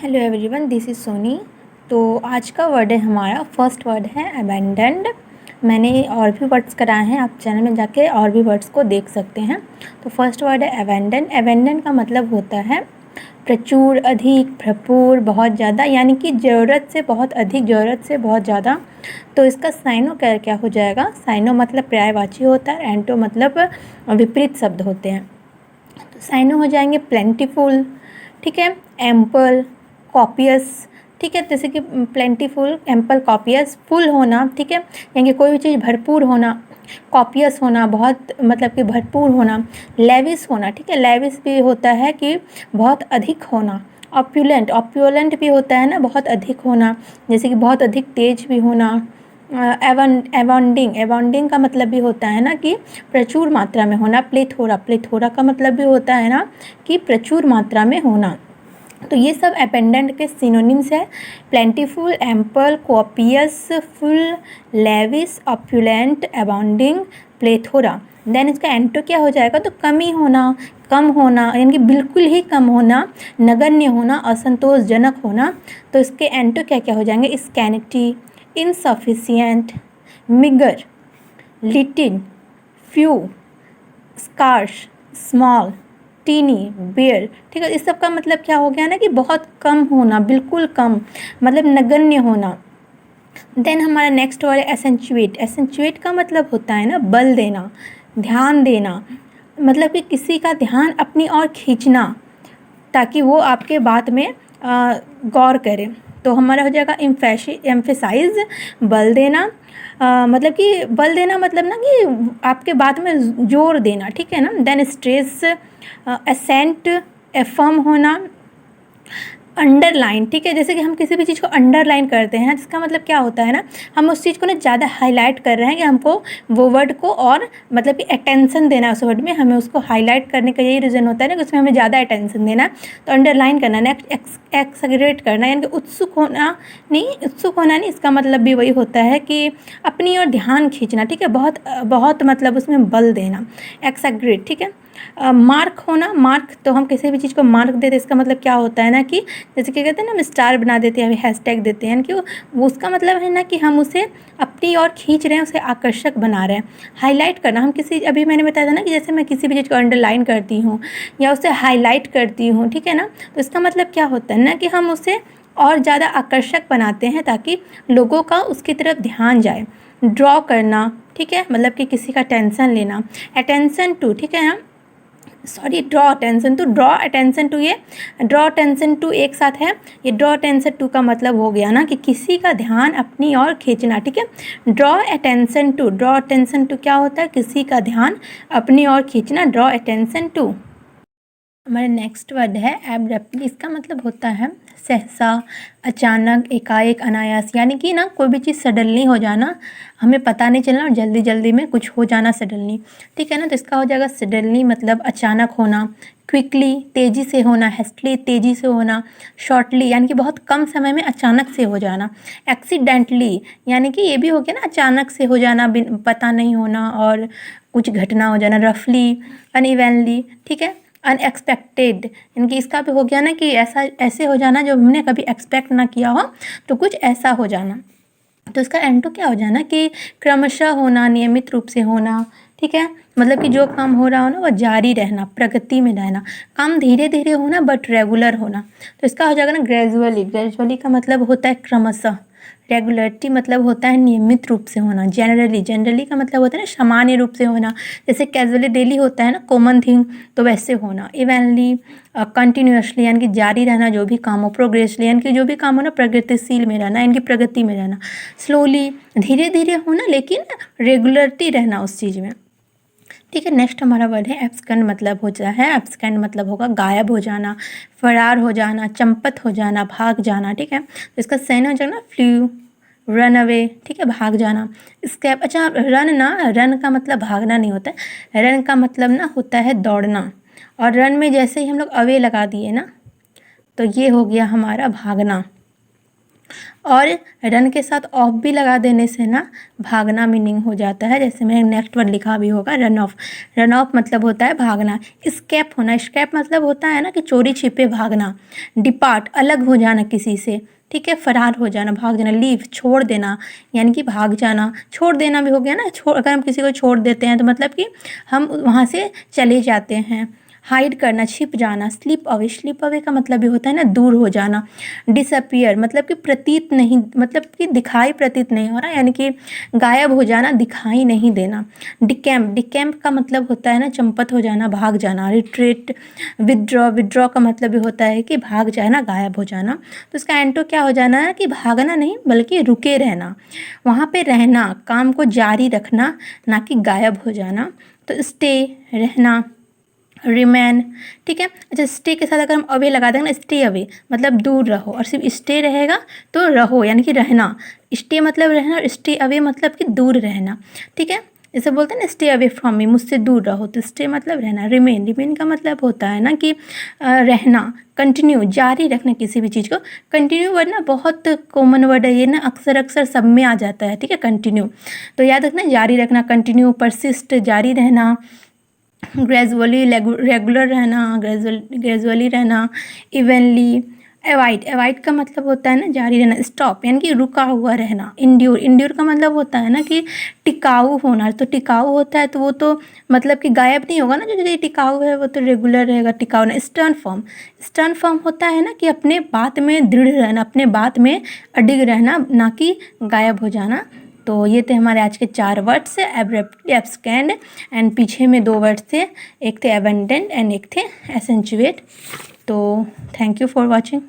Hello everyone, this is Soni. तो आज का वर्ड है हमारा, फर्स्ट वर्ड है अबैंडन्ड। मैंने और भी वर्ड्स कराए हैं, आप चैनल में जाके और भी वर्ड्स को देख सकते हैं। तो फर्स्ट वर्ड है अबैंडन। अबैंडन का मतलब होता है प्रचुर, अधिक, भरपूर, बहुत ज़्यादा, यानी कि ज़रूरत से बहुत अधिक, ज़रूरत से बहुत ज़्यादा। तो इसका साइनो क्या हो जाएगा? साइनो मतलब पर्यायवाची होता है, एंटो मतलब विपरीत शब्द होते हैं। तो साइनो हो जाएंगे प्लेंटीफुल, ठीक है, एम्पल, कॉपियस, ठीक है, जैसे कि प्लेंटीफुल, एम्पल, कॉपियस, फुल होना, ठीक है, यानी कि कोई भी चीज़ भरपूर होना, कॉपियस होना बहुत मतलब कि भरपूर होना, लेविस होना, ठीक है, लेविस भी होता है कि बहुत अधिक होना, ऑप्युलेंट, ऑप्युलेंट भी होता है ना, बहुत अधिक होना, जैसे कि बहुत अधिक तेज भी होना। एवॉन्डिंग, एवॉन्डिंग का मतलब भी होता है ना कि प्रचुर मात्रा में होना। प्लेथोरा, प्लेथोरा का मतलब भी होता है ना कि प्रचुर मात्रा में होना। तो ये सब अबेंडेंट के सिनोनिम्स है। Plentiful, ample, copious, full, lavish, opulent, abounding, plethora. Then इसका एंटो क्या हो जाएगा? तो कमी होना, कम होना, यानी कि बिल्कुल ही कम होना, नगण्य होना, असंतोषजनक होना। तो इसके एंटो क्या क्या हो जाएंगे? Scanty, insufficient, meagre, little, few, scarce, small, tiny, bare, ठीक है। इस सब का मतलब क्या हो गया ना कि बहुत कम होना, बिल्कुल कम, मतलब नगण्य होना। देन हमारा नेक्स्ट वर्ड है एसेंचुएट। एसेंचुएट का मतलब होता है ना बल देना, ध्यान देना, मतलब कि किसी का ध्यान अपनी ओर खींचना ताकि वो आपके बात में गौर करे। तो हमारा हो जाएगा एम्फेसाइज, बल देना, मतलब कि बल देना मतलब ना कि आपके बात में जोर देना, ठीक है ना। देन स्ट्रेस, एसेंट, एफर्म होना, अंडरलाइन, ठीक है, जैसे कि हम किसी भी चीज़ को अंडरलाइन करते हैं, जिसका मतलब क्या होता है ना, हम उस चीज़ को ना ज़्यादा हाईलाइट कर रहे हैं कि हमको वो वर्ड को और मतलब कि अटेंशन देना है उस वर्ड में, हमें उसको हाईलाइट करने का यही रीज़न होता है ना कि उसमें हमें ज़्यादा अटेंशन देना है। तो अंडरलाइन करना, नेक्स्ट एक्सग्रेट करना, यानी कि उत्सुक होना नहीं, उत्सुक होना नहीं, इसका मतलब भी वही होता है कि अपनी ओर ध्यान खींचना, ठीक है, बहुत बहुत मतलब उसमें बल देना, एक्सग्रेट, ठीक है। मार्क होना, मार्क तो हम किसी भी चीज़ को मार्क देते, इसका मतलब क्या होता है ना कि जैसे क्या कहते हैं ना, हम स्टार बना देते हैं, हैशटैग देते हैं, कि वो उसका मतलब है ना कि हम उसे अपनी ओर खींच रहे हैं, उसे आकर्षक बना रहे हैं। हाईलाइट करना, हम किसी, अभी मैंने बताया था ना कि जैसे मैं किसी भी चीज़ को अंडरलाइन करती हूँ या उसे हाईलाइट करती हूँ, ठीक है ना, तो इसका मतलब क्या होता है ना कि हम उसे और ज़्यादा आकर्षक बनाते हैं ताकि लोगों का उसकी तरफ ध्यान जाए। ड्रॉ करना, ठीक है, मतलब कि किसी का टेंशन लेना, अटेंशन टू, ठीक है, हम sorry, draw attention to, draw attention to, ये ड्रॉ अटेंशन टू एक साथ है। ये ड्रॉ अटेंशन टू का मतलब हो गया ना कि किसी का ध्यान अपनी ओर खींचना, ठीक है। Draw attention to, draw attention to क्या होता है? किसी का ध्यान अपनी ओर खींचना, ड्रॉ अटेंशन टू। हमारा नेक्स्ट वर्ड है एब्रप्टली। इसका मतलब होता है सहसा, अचानक, एकाएक, अनायास, यानी कि ना कोई भी चीज़ सडनली हो जाना, हमें पता नहीं चलना और जल्दी जल्दी में कुछ हो जाना सडनली, ठीक है ना। तो इसका हो जाएगा सडनली मतलब अचानक होना, क्विकली, तेज़ी से होना, हेस्टली, तेज़ी से होना, शॉर्टली, यानी कि बहुत कम समय में अचानक से हो जाना, एक्सीडेंटली, यानी कि ये भी हो गया ना अचानक से हो जाना, बिन पता नहीं होना और कुछ घटना हो जाना, रफली, अनइवनली, ठीक है, अनएक्सपेक्टेड, यानी इसका भी हो गया ना कि ऐसा, ऐसे हो जाना जो हमने कभी एक्सपेक्ट ना किया हो, तो कुछ ऐसा हो जाना। तो इसका एंटो क्या हो जाना कि क्रमशः होना, नियमित रूप से होना, ठीक है, मतलब कि जो काम हो रहा हो ना वो जारी रहना, प्रगति में रहना, काम धीरे धीरे होना बट रेगुलर होना। तो इसका हो जाएगा ना ग्रेजुअली। ग्रेजुअली का मतलब होता है क्रमशः, रेगुलरिटी मतलब होता है नियमित रूप से होना, जनरली, जनरली का मतलब होता है ना सामान्य रूप से होना, जैसे कैजुअली डेली होता है ना कॉमन थिंग, तो वैसे होना। इवनली, कंटिन्यूसली, यानी कि जारी रहना जो भी काम हो, प्रोग्रेसली, यानी कि जो भी काम हो ना प्रगतिशील में रहना, यानी कि प्रगति में रहना, स्लोली, धीरे धीरे होना लेकिन रेगुलरिटी रहना उस चीज़ में, ठीक है। नेक्स्ट हमारा वर्ड है एब्सकेंड। मतलब होता है, एब्सकेंड मतलब होगा गायब हो जाना, फरार हो जाना, चंपत हो जाना, भाग जाना, ठीक है। तो इसका सेन हो जाएगा फ्लू, रन अवे, ठीक है, भाग जाना, स्केप। अच्छा, रन ना, रन का मतलब भागना नहीं होता है, रन का मतलब ना होता है दौड़ना, और रन में जैसे ही हम लोग अवे लगा दिए ना, तो ये हो गया हमारा भागना। और रन के साथ ऑफ भी लगा देने से ना भागना मीनिंग हो जाता है। जैसे मैंने नेक्स्ट वर्ड लिखा भी होगा रन ऑफ। रन ऑफ मतलब होता है भागना। स्केप होना, स्केप मतलब होता है ना कि चोरी छिपे भागना। डिपार्ट अलग हो जाना किसी से, ठीक है, फरार हो जाना, भाग जाना। लीव छोड़ देना, यानी कि भाग जाना। छोड़ देना भी हो गया ना, अगर हम किसी को छोड़ देते हैं तो मतलब कि हम वहाँ से चले जाते हैं। हाइड करना, छिप जाना। स्लिप अवे, स्लिप अवे का मतलब ये होता है ना दूर हो जाना। डिसअपियर मतलब कि प्रतीत नहीं, मतलब कि दिखाई प्रतीत नहीं हो रहा, यानी कि गायब हो जाना, दिखाई नहीं देना। डिकैम्प, डिकैम्प का मतलब होता है ना चंपत हो जाना, भाग जाना। रिट्रीट, विदड्रॉ, विदड्रॉ का मतलब ये होता है कि भाग जाना, गायब हो जाना। तो इसका एंटो क्या हो जाना है कि भागना नहीं बल्कि रुके रहना, वहाँ पे रहना, काम को जारी रखना, ना कि गायब हो जाना। तो स्टे रहना, रिमेन, ठीक है। अच्छा, स्टे के साथ अगर हम अवे लगा देंगे ना, स्टे अवे मतलब दूर रहो, और सिर्फ स्टे रहेगा तो रहो यानी कि रहना। स्टे मतलब रहना और स्टे अवे मतलब कि दूर रहना, ठीक है। जैसे बोलते हैं ना स्टे अवे फ्रॉम मी, मुझसे दूर रहो, तो स्टे मतलब रहना। रिमेन, रिमेन का मतलब होता है ना कि रहना। कंटिन्यू जारी रखना किसी भी चीज़ को। कंटिन्यू वर्ड ना बहुत कॉमन वर्ड है ये ना, अक्सर अक्सर सब में आ जाता है, ठीक है। कंटिन्यू तो याद रखना, जारी रखना, कंटिन्यू। परसिस्ट जारी रहना। ग्रेजुअली रेगुलर रहना, ग्रेजुअली रहना। इवनली। एवाइड, एवाइड का मतलब होता है ना जारी रहना। स्टॉप यानी कि रुका हुआ रहना। इंड्योर, इंड्योर का मतलब होता है ना कि टिकाऊ होना। तो टिकाऊ होता है तो वो तो मतलब कि गायब नहीं होगा ना, जो टिकाऊ है वो तो रेगुलर रहेगा, टिकाऊ ना। स्टर्न फॉर्म, स्टर्न फॉर्म होता है ना कि अपने बात में दृढ़ रहना, अपने बात में अडिग रहना, ना कि गायब हो जाना। तो ये थे हमारे आज के 4 वर्ड्स, एब्रप्टली, एब्सकैंड एंड पीछे में 2 वर्ड्स थे, एक थे एबेंडेंट एंड एक थे एसेंचुएट। तो थैंक यू फॉर वॉचिंग।